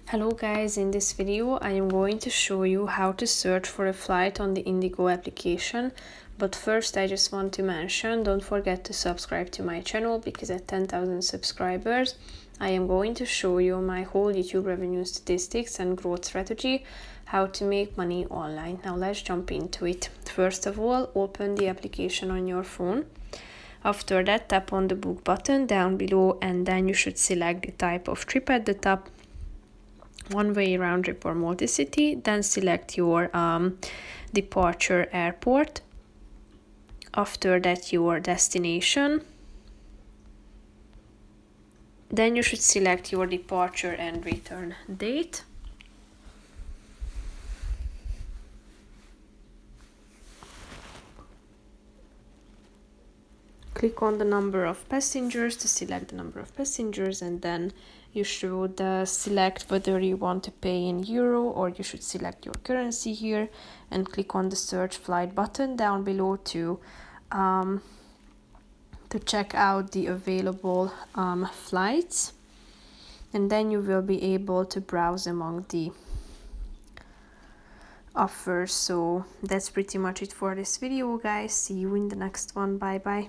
Hello guys, in this video I am going to show you how to search for a flight on the Indigo application. But first I just want to mention, don't forget to subscribe to my channel because at 10,000 subscribers I am going to show you my whole YouTube revenue statistics and growth strategy, how to make money online. Now let's jump into it. First of all, open the application on your phone. After that, tap on the book button down below and then you should select the type of trip at the top, one-way round trip or multi-city. Then select your departure airport. After that, your destination. Then you should select your departure and return date. Click on the number of passengers to select the number of passengers, and then you should select whether you want to pay in euro, or you should select your currency here and click on the search flight button down below to check out the available flights, and then you will be able to browse among the offers. So that's pretty much it for this video, guys. See you in the next one. Bye bye.